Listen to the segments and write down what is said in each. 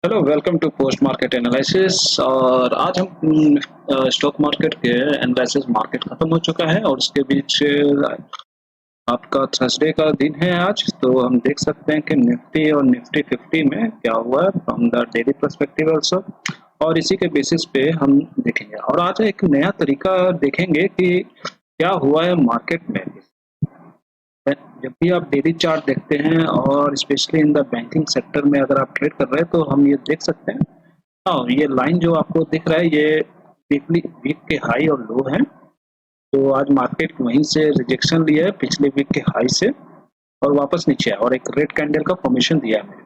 Hello, welcome to post market analysis. और आज हम स्टॉक मार्केट के एनालिसिस। मार्केट खत्म हो चुका है और उसके बीच आपका थर्सडे का दिन है आज। तो हम देख सकते हैं कि निफ्टी और निफ्टी 50 में क्या हुआ from the daily perspective also, और इसी के बेसिस पे हम देखेंगे। और आज एक नया तरीका देखेंगे कि क्या हुआ है मार्केट में। जब भी आप डेली चार्ट देखते हैं और specially in the banking sector में अगर आप ट्रेड कर रहे हैं तो हम ये देख सकते हैं। हाँ, ये लाइन जो आपको दिख रहा है ये वीकली वीक के हाई और लो है। तो आज मार्केट वहीं से रिजेक्शन लिया है पिछले वीक के हाई से और वापस नीचे आया और एक रेड कैंडल का फॉर्मेशन दिया है।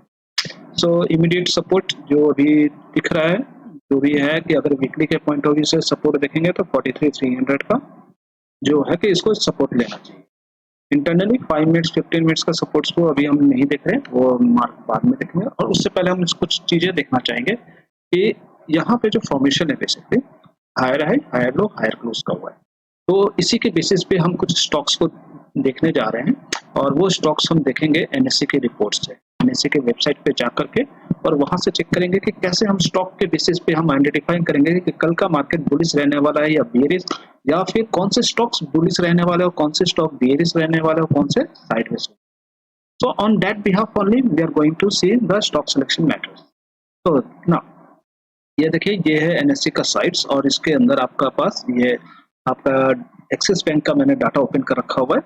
सो इमीडिएट सपोर्ट जो अभी दिख रहा है, जो भी है कि अगर वीकली के पॉइंट ऑफ व्यू से सपोर्ट देखेंगे तो 43,300 का जो है कि इसको सपोर्ट लेना चाहिए। इंटरनली 5 मिनट्स 15 मिनट्स का सपोर्ट्स को अभी हम नहीं देख रहे, वो बाद में देखेंगे। और उससे पहले हम कुछ चीजें देखना चाहेंगे कि यहाँ पे जो फॉर्मेशन है basically higher high higher low higher close का हुआ है। तो इसी के बेसिस पे हम कुछ स्टॉक्स को देखने जा रहे हैं और वो स्टॉक्स हम देखेंगे एनएससी के रिपोर्ट से, एनएससी के वेबसाइट पे जा करके, और वहां से चेक करेंगे कि कैसे हम स्टॉक के बेसिस पे हम आइडेंटिफाई करेंगे कि कल का मार्केट बुलिश रहने वाला है या बेयरिश, या फिर कौन से स्टॉक्स बुलिश रहने वाले और कौन से स्टॉक बेयरिश रहने वाले और कौन से sideways. So on that behalf only we are going to see the stock selection matters. तो ना ये देखिए, ये है एनएससी का साइट्स और इसके अंदर आपका पास ये आपका एक्सिस बैंक का मैंने डाटा ओपन कर रखा हुआ है।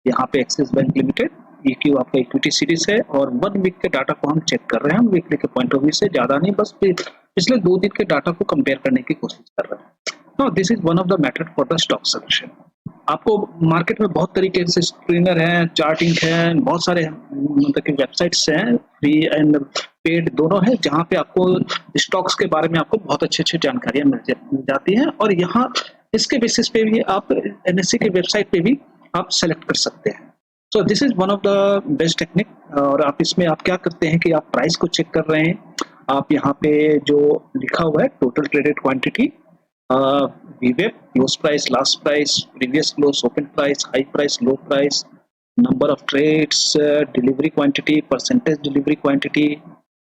यहाँ पे एक्सिस बैंक लिमिटेड EQ आपका इक्विटी सीरीज है और 1 वीक के डाटा को हम चेक कर रहे हैं। हम वीकली के पॉइंट ऑफ व्यू से ज्यादा नहीं, बस पिछले 2 दिन के डाटा को कंपेयर करने की कोशिश कर रहे हैं। No, this is one of the method for the stock selection. आपको मार्केट में बहुत तरीके से स्क्रीनर है, चार्टिंग है, बहुत सारे मतलब कि वेबसाइट्स हैं, फ्री एंड पेड दोनों है, जहाँ पे आपको स्टॉक्स के बारे में आपको बहुत अच्छी जानकारियां मिल जाती हैं। और यहाँ इसके बेसिस पे भी आप एनएससी के वेबसाइट पे भी आप सेलेक्ट कर सकते हैं। So this is one of the best technique. और आप इसमें आप क्या करते हैं कि आप प्राइस को चेक कर रहे हैं। आप यहाँ पे जो लिखा हुआ है total traded quantity, VWAP, close price, last price, previous close, open price, high price, low price, number of trades, delivery quantity, percentage delivery quantity,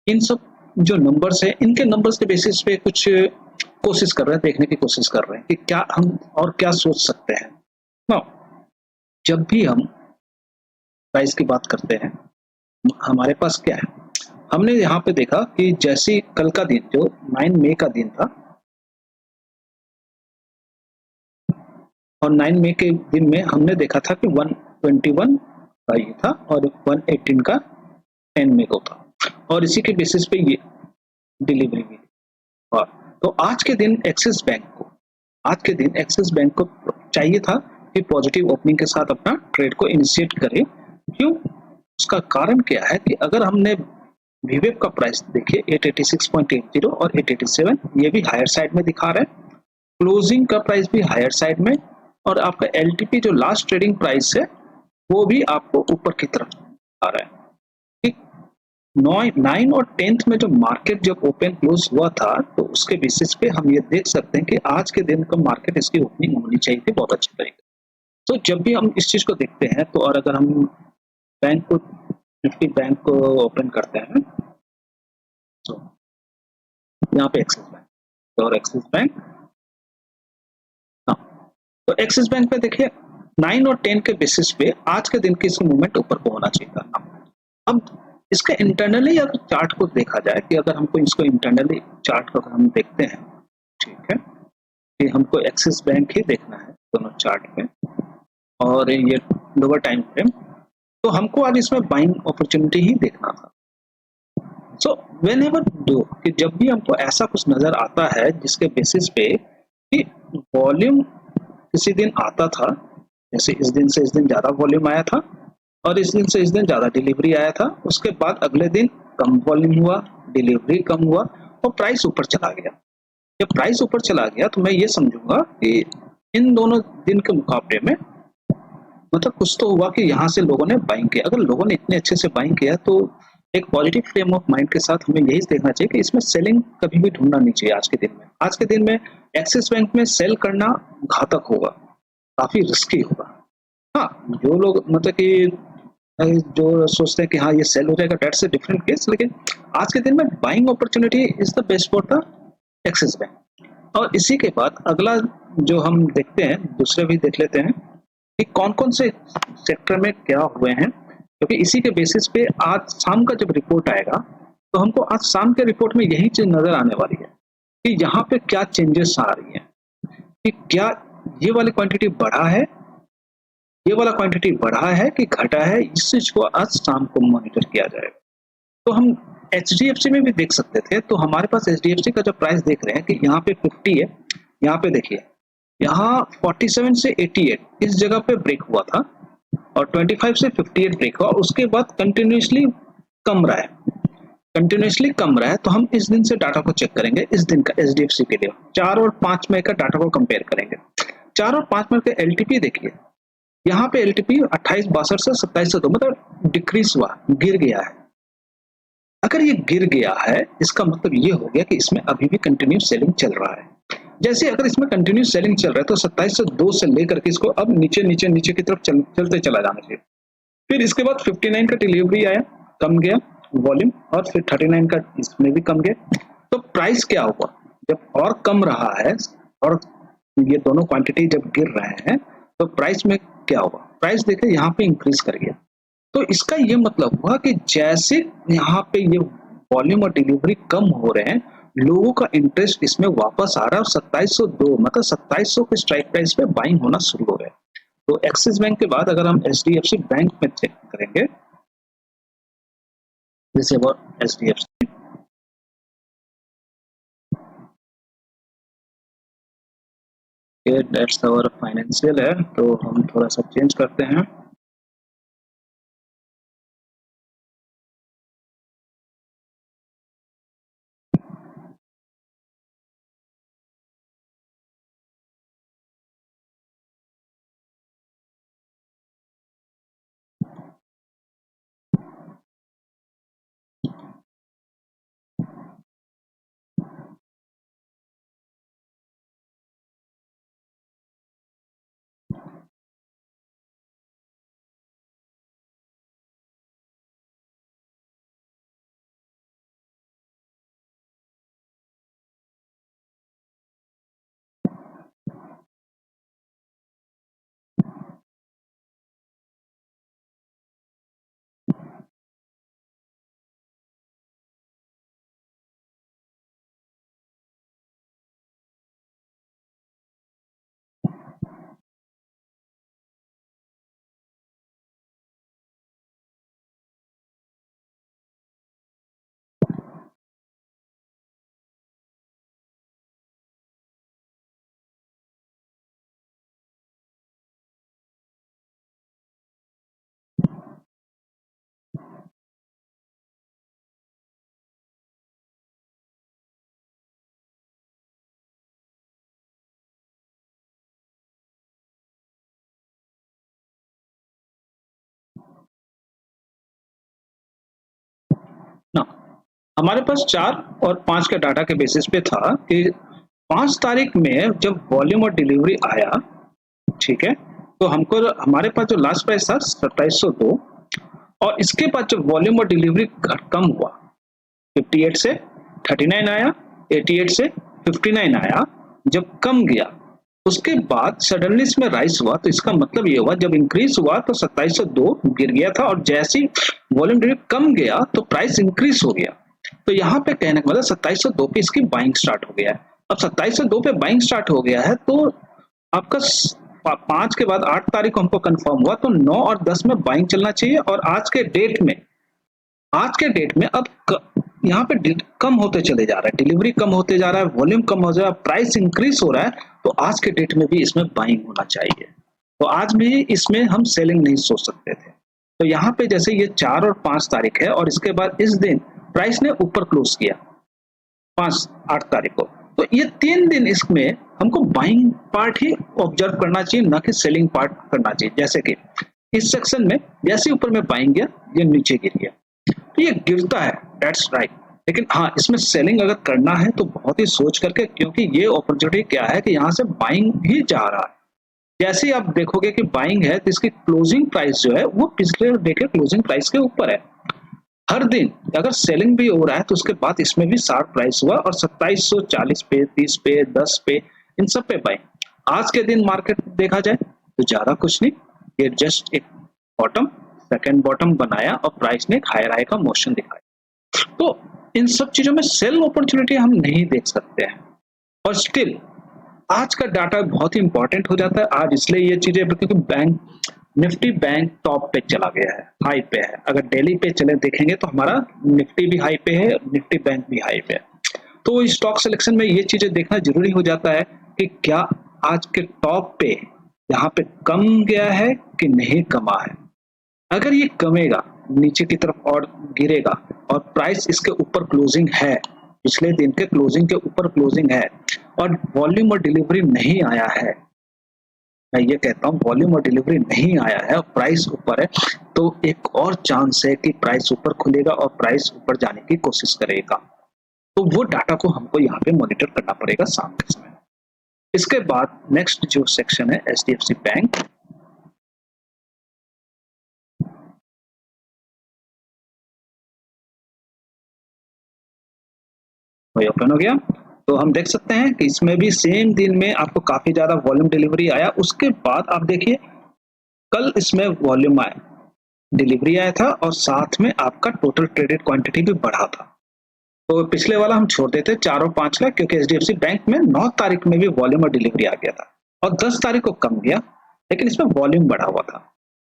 इन सब जो नंबर्स है इनके नंबर्स के बेसिस पे कुछ कोशिश कर रहे हैं, देखने की कोशिश कर रहे हैं कि क्या हम और क्या सोच सकते हैं। ना, जब भी हम प्राइस की बात करते हैं हमारे पास क्या है, हमने यहाँ पे देखा कि जैसे कल का दिन जो 9 मई का दिन था और 9 मई के दिन में हमने देखा था कि 121 का ये था और 118 का 10 मई को था, और इसी के बेसिस पे ये डिलीवरी भी। और तो आज के दिन एक्सिस बैंक को चाहिए था कि पॉजिटिव ओपनिंग के साथ अपना ट्रेड को इनिशिएट करे। क्यों? उसका कारण क्या है कि अगर हमने VWAP का प्राइस देखिए 886.80 और 887, ये भी हायर साइड में दिखा रहा है। क्लोजिंग का प्राइस भी हायर साइड में, और आपका LTP जो लास्ट ट्रेडिंग प्राइस है वो भी आपको ऊपर की तरफ आ रहा है। ठीक, 9 और 10 में जो मार्केट जब ओपन क्लोज हुआ था तो उसके बेसिस पे हम ये देख सकते हैं कि आज के दिन का मार्केट इसकी ओपनिंग होनी चाहिए थी बहुत अच्छे तरीके। तो जब भी हम इस चीज को देखते हैं तो, और अगर हम बैंक को निफ्टी बैंक को ओपन करते हैं तो यहाँ पे एक्सिस बैंक और एक्सिस बैंक, तो एक्सिस बैंक पे देखिए 9 और 10 के बेसिस पे आज के दिन की इसकी मूवमेंट ऊपर को होना चाहिए था। अब इसके इंटरनली अगर चार्ट को देखा जाए कि अगर हमको इसको इंटरनली चार्ट को हम देखते हैं, ठीक है, कि हमको एक्सिस बैंक ही देखना है दोनों चार्ट पे और ये लोअर टाइम फ्रेम, तो हमको आज इसमें बाइंग अपॉर्चुनिटी ही देखना था। सो वेन एवर डू कि जब भी हमको ऐसा कुछ नजर आता है जिसके बेसिस पे कि वॉल्यूम किसी दिन आता था, जैसे इस दिन से इस दिन ज्यादा वॉल्यूम आया था और इस दिन से इस दिन ज्यादा डिलीवरी आया था, उसके बाद अगले दिन कम वॉल्यूम हुआ, डिलीवरी कम हुआ और प्राइस ऊपर चला गया। जब प्राइस ऊपर चला गया तो मैं ये समझूंगा कि इन दोनों दिन के मुकाबले में मतलब कुछ तो हुआ कि यहाँ से लोगों ने बाइंग किया। अगर लोगों ने इतने अच्छे से बाइंग किया तो एक पॉजिटिव फ्रेम ऑफ माइंड के साथ हमें यही देखना चाहिए कि इसमें सेलिंग कभी भी ढूंढना नहीं चाहिए। आज के दिन में एक्सिस बैंक में सेल करना घातक होगा, काफी रिस्की होगा। हाँ, जो लोग मतलब कि जो सोचते हैं कि हाँ ये सेल हो जाएगा, दैट्स अ डिफरेंट केस। लेकिन आज के दिन में buying opportunity is the best for the axis bank. और इसी के बाद अगला जो हम देखते हैं, दूसरे भी देख लेते हैं कि कौन कौन से सेक्टर में क्या हुए हैं, क्योंकि इसी के बेसिस पे आज शाम का जब रिपोर्ट आएगा तो हमको आज शाम के रिपोर्ट में यही चीज नजर आने वाली है कि यहाँ पे क्या चेंजेस आ रही है, कि क्या ये वाली क्वांटिटी बढ़ा है, ये वाला क्वांटिटी बढ़ा है कि घटा है। इस चीज को आज शाम को मॉनिटर किया जाएगा। तो हम एचडीएफसी में भी देख सकते थे, तो हमारे पास एचडीएफसी का जो प्राइस देख रहे हैं कि यहाँ पे 50 है, यहाँ पे देखिए यहाँ 47 से 88 इस जगह पे ब्रेक हुआ था और 25 से 58 ब्रेक हुआ, उसके बाद कंटिन्यूसली कम रहा है, कंटिन्यूसली कम रहा है। तो हम इस दिन से डाटा को चेक करेंगे, इस दिन का एचडीएफसी के लिए 4 और 5 मई का डाटा को कंपेयर करेंगे। 4 और 5 मई का एलटीपी देखिए, यहाँ पे एलटीपी 2862 से 2702 मतलब डिक्रीज हुआ, गिर गया है। अगर ये गिर गया है इसका मतलब ये हो गया कि इसमें अभी भी कंटिन्यू सेलिंग चल रहा है। जैसे अगर इसमें कंटिन्यू सेलिंग चल रहा है तो 2702 से लेकर के इसको अब नीचे नीचे नीचे की तरफ चलते चला जाना चाहिए। फिर इसके बाद 59 का डिलीवरी आया, कम गया वॉल्यूम, और फिर 39 का इसमें भी कम गया। तो प्राइस क्या हुआ जब और कम रहा है और ये दोनों क्वांटिटी जब गिर रहे हैं तो प्राइस में क्या होगा, प्राइस देखिए यहाँ पे इंक्रीज कर गया। तो इसका ये मतलब हुआ कि जैसे यहाँ पे ये वॉल्यूम और डिलीवरी कम हो रहे हैं, लोगों का इंटरेस्ट इसमें वापस आ रहा है और 2702 मतलब 2700 के स्ट्राइक प्राइस पे बाइंग होना शुरू हो गया है। तो एक्सिस बैंक के बाद अगर हम एचडीएफसी बैंक में चेक करेंगे, जैसे वो एचडीएफसी, दैट्स आवर फाइनेंशियल है, तो हम थोड़ा सा चेंज करते हैं। ना हमारे पास 4 और 5 के डाटा के बेसिस पे था कि 5 तारीख में जब वॉल्यूम और डिलीवरी आया, ठीक है, तो हमको हमारे पास जो लास्ट प्राइस था 2702, और इसके बाद जब वॉल्यूम और डिलीवरी कम हुआ 58 से 39 आया, 88 से 59 आया, जब कम गया उसके बाद सडनली इसमें राइस हुआ। तो इसका मतलब ये हुआ जब इंक्रीज हुआ तो 2702 गिर गया था और जैसे वॉल्यूम डिलीवरी कम गया तो प्राइस इंक्रीज हो गया। तो यहाँ पे कहने का मतलब 2702 पे इसकी बाइंग स्टार्ट हो गया है। अब 2702 पे बाइंग स्टार्ट हो गया है तो आपका 5 के बाद 8 तारीख को हमको कंफर्म हुआ, तो 9 और 10 में बाइंग चलना चाहिए। और आज के डेट में अब यहाँ पे कम होते चले जा रहा है, डिलीवरी कम होते जा रहा है, वॉल्यूम कम हो जा रहा है, प्राइस इंक्रीज हो रहा है, तो आज के डेट में भी इसमें बाइंग होना चाहिए। तो आज भी इसमें हम सेलिंग नहीं सोच सकते थे। तो यहाँ पे जैसे ये 4 और 5 तारीख है और इसके बाद इस दिन प्राइस ने ऊपर क्लोज किया 8 तारीख को, तो ये 3 दिन इसमें हमको बाइंग पार्ट ही ऑब्जर्व करना चाहिए, ना कि सेलिंग पार्ट करना चाहिए। जैसे कि इस सेक्शन में जैसे ऊपर में बाइंग गया, ये नीचे गिर गया, तो ये गिरता है, दैट्स राइट। लेकिन हाँ, इसमें सेलिंग अगर करना है तो बहुत ही सोच करके, क्योंकि ये अपॉर्चुनिटी क्या है कि यहाँ से बाइंग ही जा रहा है, जैसे ही आप देखोगे कि बाइंग है तो इसकी क्लोजिंग प्राइस जो है वो पिछले डे के क्लोजिंग प्राइस के ऊपर है। हर दिन अगर सेलिंग भी हो रहा है तो उसके बाद इसमें भी शार्प प्राइस हुआ और 2740 पे, 30 पे, 10 पे, इन सब पे बाइंग। आज के दिन मार्केट देखा जाए तो ज्यादा कुछ नहीं, ये जस्ट एक बॉटम, सेकंड बॉटम बनाया और प्राइस ने एक हायर हाई का मोशन दिखाया। तो इन सब चीजों में सेल अपॉर्चुनिटी हम नहीं देख सकते हैं। और स्टिल आज का डाटा बहुत ही इंपॉर्टेंट हो जाता है आज, इसलिए ये चीजें, क्योंकि बैंक निफ्टी बैंक टॉप पे चला गया है, हाई पे है। अगर डेली पे चले देखेंगे तो हमारा निफ्टी भी हाई पे है, निफ्टी बैंक भी हाई पे है। तो स्टॉक सिलेक्शन में ये चीजें देखना जरूरी हो जाता है कि क्या आज के टॉप पे यहाँ पे कम गया है कि नहीं कमा है। अगर ये कमेगा नीचे की तरफ और गिरेगा और प्राइस इसके ऊपर क्लोजिंग है, पिछले दिन के क्लोजिंग के ऊपर क्लोजिंग है और वॉल्यूम और डिलीवरी नहीं आया है, मैं ये कहता हूँ वॉल्यूम और डिलीवरी नहीं आया है और प्राइस ऊपर है, तो एक और चांस है कि प्राइस ऊपर खुलेगा और प्राइस ऊपर जाने की कोशिश करेगा। तो वो डाटा को हमको यहाँ पे मॉनिटर करना पड़ेगा शाम के समय। इसके बाद नेक्स्ट जो सेक्शन है एचडीएफसी बैंक, वही ओपन हो गया। तो हम देख सकते हैं कि इसमें भी सेम दिन में आपको काफी ज्यादा वॉल्यूम डिलीवरी आया। उसके बाद आप देखिए कल इसमें वॉल्यूम आया, डिलीवरी आया था और साथ में आपका टोटल ट्रेडेड क्वांटिटी भी बढ़ा था। तो पिछले वाला हम छोड़ देते 4 और 5 का, क्योंकि एचडीएफसी बैंक में 9 तारीख में भी वॉल्यूम और डिलीवरी आ गया था और 10 तारीख को कम गया, लेकिन इसमें वॉल्यूम बढ़ा हुआ था,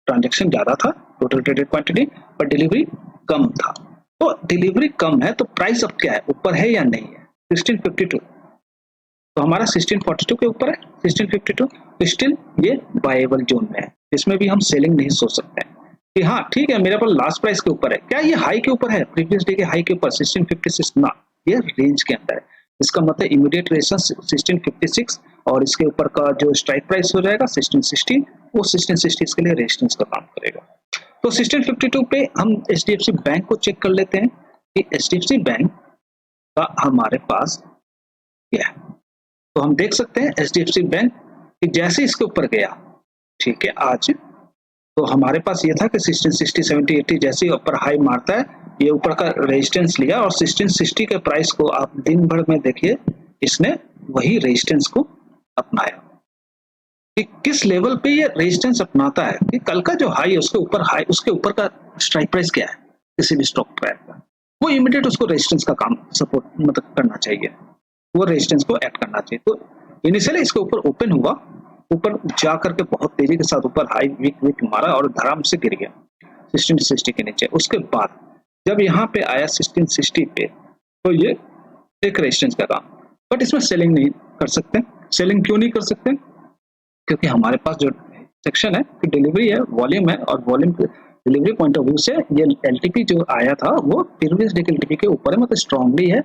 ट्रांजेक्शन ज्यादा था, टोटल ट्रेडेड क्वांटिटी, पर डिलीवरी कम था। तो डिलीवरी कम है तो प्राइस अब क्या है, ऊपर है या नहीं है, 1652। तो हमारा 1642 के ऊपर है, 1652 तो स्टिल ये बायेबल जोन में है, इसमें भी हम सेलिंग नहीं सोच सकते हैं कि हाँ ठीक है मेरे पास लास्ट प्राइस के ऊपर है। क्या ये हाई के ऊपर है, प्रीवियस डे के हाई के ऊपर 1656 ना, ये रेंज के अंदर है। इसका मतलब इमीडिएट रेजिस्टेंस 1656 और इसके ऊपर का जो स्ट्राइक प्राइस हो जाएगा 1660, वो 1660 इसके लिए रेजिस्टेंस का काम करेगा। तो 1652 पे हम एचडीएफसी बैंक को चेक कर लेते हैं कि एचडीएफसी बैंक का हमारे पास क्या है। तो हम देख सकते हैं एचडीएफसी बैंक कि जैसे इसके ऊपर गया, ठीक है, आज तो हमारे पास ये था कि 1660, 70, 80 जैसे ऊपर हाई मारता है, ये ऊपर का रेजिस्टेंस लिया और 1660 के प्राइस को आप दिन भर में देखिए, इसने वही रेजिस्टेंस को अपनाया। कि किस लेवल पे ये रेजिस्टेंस अपनाता है कि कल का जो हाई है उसके ऊपर हाई, उसके ऊपर का स्ट्राइक प्राइस क्या है किसी भी स्टॉक प्राइस का, वो इमीडिएट उसको रेजिस्टेंस का काम सपोर्ट मतलब करना चाहिए, वो रेजिस्टेंस को ऐड करना चाहिए। तो इनिशियली इसके ऊपर ओपन हुआ, ऊपर जा करके बहुत तेजी के साथ ऊपर हाई वीक मारा और धड़ाम से गिर गया 1660 के नीचे। उसके बाद जब यहाँ पे आया 1660 पे तो ये एक रेजिस्टेंस का काम, बट इसमें सेलिंग नहीं कर सकते। सेलिंग क्यों नहीं कर सकते, क्योंकि हमारे पास जो सेक्शन है कि डिलीवरी है, वॉल्यूम है, और volume delivery point of view से ये एलटीपी जो आया था वो प्रीवियस डे के एलटीपी के ऊपर है, मतलब स्ट्रांगली है।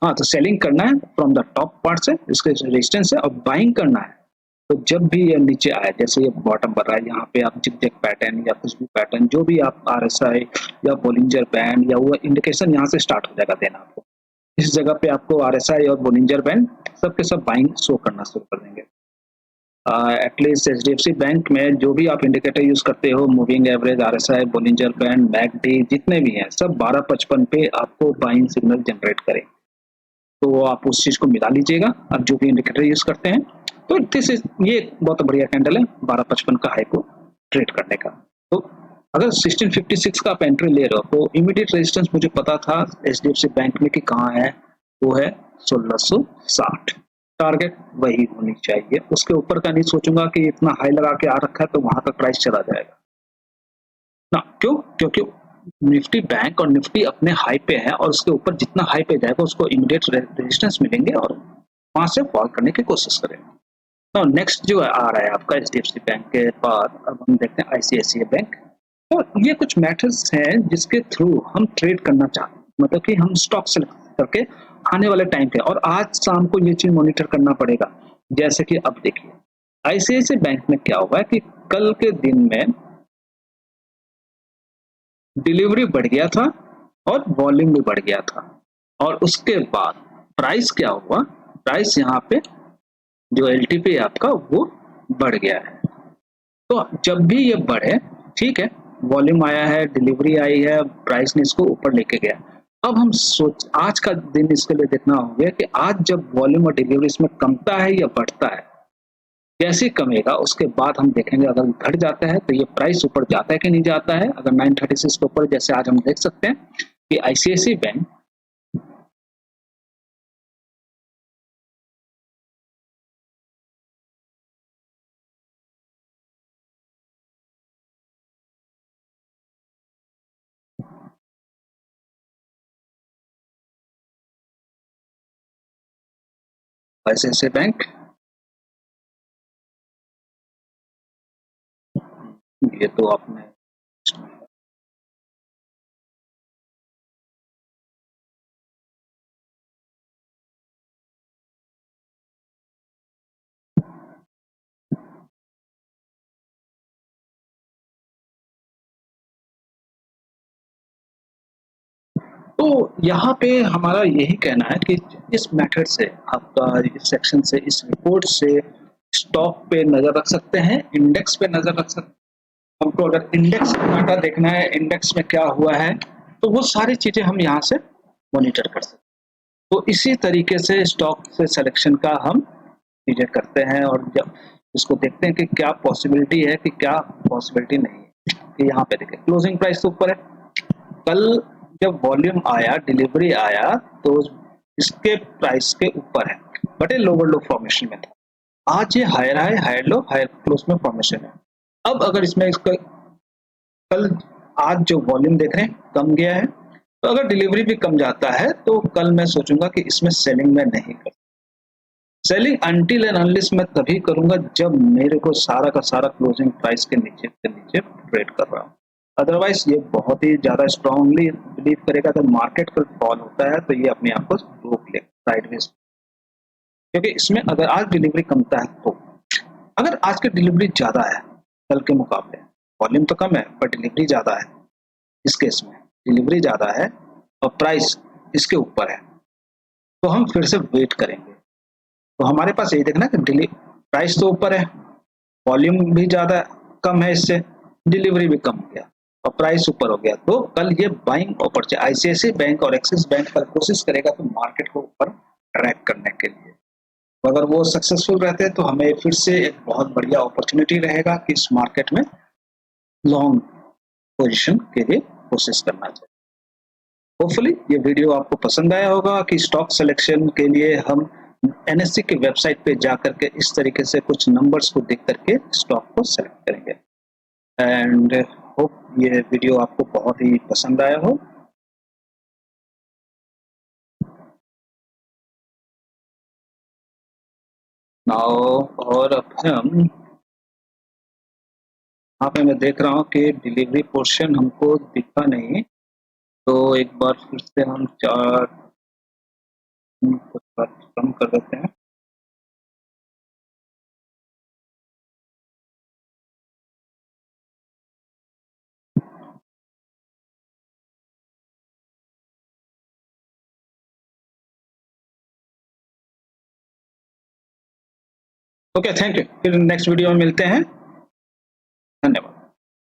हाँ, तो सेलिंग करना है फ्रॉम द टॉप पार्ट से, इसके रेजिस्टेंस है, और बाइंग करना है। तो जब भी ये नीचे आए, जैसे ये बॉटम पर रहा है, यहाँ पे आप जिग पैटर्न या कुछ भी पैटर्न, जो भी आप आरएसआई या बोलिंजर बैंड या वो इंडिकेशन यहाँ से स्टार्ट हो जाएगा देना आपको। इस जगह पे आपको आरएसआई और बोलिंजर बैंड सब के सब बाइंग शो करना शुरू कर देंगे। एटलीस्ट एचडीएफसी बैंक में जो भी आप इंडिकेटर यूज करते हो, moving average, RSI, Bollinger band, McD, जितने भी हैं सब 1255 पे आपको बाइंग सिग्नल जनरेट करें। तो आप उस चीज को मिला लीजिएगा आप जो भी इंडिकेटर यूज करते हैं। तो दिस इज, ये बहुत बढ़िया कैंडल है 1255 का हाई को ट्रेड करने का। तो अगर 1656 का आप एंट्री ले रहे हो तो इमीडिएट रेजिस्टेंस मुझे पता था एचडीएफसी बैंक में कि कहाँ है, वो है 1660। टारगेट वही होनी चाहिए, उसके ऊपर का नहीं सोचूंगा कि इतना हाई लगा के आ रखा है तो वहां का प्राइस चला जाएगा ना। क्यों? क्योंकि निफ्टी बैंक और निफ्टी अपने हाई पे है और उसके ऊपर जितना हाई पे जाएगा उसको इमीडिएट रेजिस्टेंस मिलेंगे और वहां से फॉल करने की कोशिश करेंगे। तो नेक्स्ट जो आ रहा है आपका एचडीएफसी बैंक के बाद अब हम देखते हैं आईसीआईसीआई बैंक। तो ये कुछ मैटर्स हैं जिसके थ्रू हम ट्रेड करना चाहते हैं, मतलब कि हम स्टॉक सेलेक्ट करके आने वाले टाइम पे, और आज शाम को ये चीज मॉनिटर करना पड़ेगा। जैसे कि अब देखिए आईसीआईसीआई बैंक में क्या हुआ कि कल के दिन में डिलीवरी बढ़ गया था और वॉल्यूम भी बढ़ गया था, और उसके बाद प्राइस क्या हुआ, प्राइस यहाँ पे जो एलटीपी है आपका वो बढ़ गया है। तो जब भी ये बढ़े, ठीक है, वॉल्यूम आया है, डिलीवरी आई है, प्राइस ने इसको ऊपर लेके गया। अब हम सोच आज का दिन इसके लिए देखना होगा कि आज जब वॉल्यूम और डिलीवरी इसमें कमता है या बढ़ता है। जैसे ही कमेगा उसके बाद हम देखेंगे, अगर घट जाता है तो ये प्राइस ऊपर जाता है कि नहीं जाता है। अगर 936 के ऊपर, जैसे आज हम देख सकते हैं कि आईसीआईसी बैंक आईसीआईसी बैंक ये तो आपने तो यहाँ पे हमारा यही कहना है कि इस मेथड से आपका इस सेक्शन से, इस रिपोर्ट से स्टॉक पे नजर रख सकते हैं, इंडेक्स पे नजर रख सकते हैं। हमको अगर इंडेक्स डाटा देखना है, इंडेक्स में क्या हुआ है, तो वो सारी चीजें हम यहाँ से मॉनिटर कर सकते हैं। तो इसी तरीके से स्टॉक से सिलेक्शन का हम चीजें करते हैं, और जब इसको देखते हैं कि क्या पॉसिबिलिटी है कि क्या पॉसिबिलिटी नहीं है। कि यहाँ पे देखिए क्लोजिंग प्राइस तो ऊपर है, कल जब वॉल्यूम आया, डिलीवरी आया, तो इसके प्राइस के ऊपर है, बट ये लोअर लो फॉर्मेशन में था। आज ये higher high, higher low, higher close में फॉर्मेशन है। अब अगर इसमें इसका कल, आज जो वॉल्यूम देख रहे हैं कम गया है, तो अगर डिलीवरी भी कम जाता है तो कल मैं सोचूंगा कि इसमें सेलिंग में नहीं कर, सेलिंग अनटिल एंड अनलेस मैं तभी करूंगा जब मेरे को सारा का सारा क्लोजिंग प्राइस के नीचे ट्रेड कर रहा हूँ। अदरवाइज ये बहुत ही ज्यादा स्ट्रांगली बिलीव करेगा, तो मार्केट का फॉल होता है तो ये अपने आप को रोक ले साइडवेज। क्योंकि इसमें अगर आज डिलीवरी कमता है, तो अगर आज की डिलीवरी ज्यादा है कल के मुकाबले, वॉल्यूम तो कम है पर डिलीवरी ज्यादा है, इस केस में डिलीवरी ज्यादा है और प्राइस इसके ऊपर है, तो हम फिर से वेट करेंगे। तो हमारे पास यही देखना कि प्राइस तो ऊपर है, वॉल्यूम भी ज्यादा कम है, इससे डिलीवरी भी कम हो गया और प्राइस ऊपर हो गया, तो कल ये बाइंग अपॉर्चुनिटी आईसीआईसी बैंक और एक्सिस बैंक कल कोशिश करेगा तो मार्केट को ऊपर ट्रैक करने के लिए। तो अगर वो सक्सेसफुल रहते हैं तो हमें फिर से एक बहुत बढ़िया अपॉर्चुनिटी रहेगा कि इस मार्केट में लॉन्ग पोजीशन के लिए कोशिश करना चाहिए। होपफुली ये वीडियो आपको पसंद आया होगा कि स्टॉक सिलेक्शन के लिए हम एनएससी की वेबसाइट पे जाकर के इस तरीके से कुछ नंबर्स को देख करके स्टॉक को सेलेक्ट करेंगे। एंड होप ये वीडियो आपको बहुत ही पसंद आया हो। नाउ और अब हम यहाँ पे मैं देख रहा हूँ कि डिलीवरी पोर्शन हमको दिखा नहीं, तो एक बार फिर से हम चार्ट कुछ कम कर देते हैं। Okay, thank you. फिर नेक्स्ट वीडियो में मिलते हैं।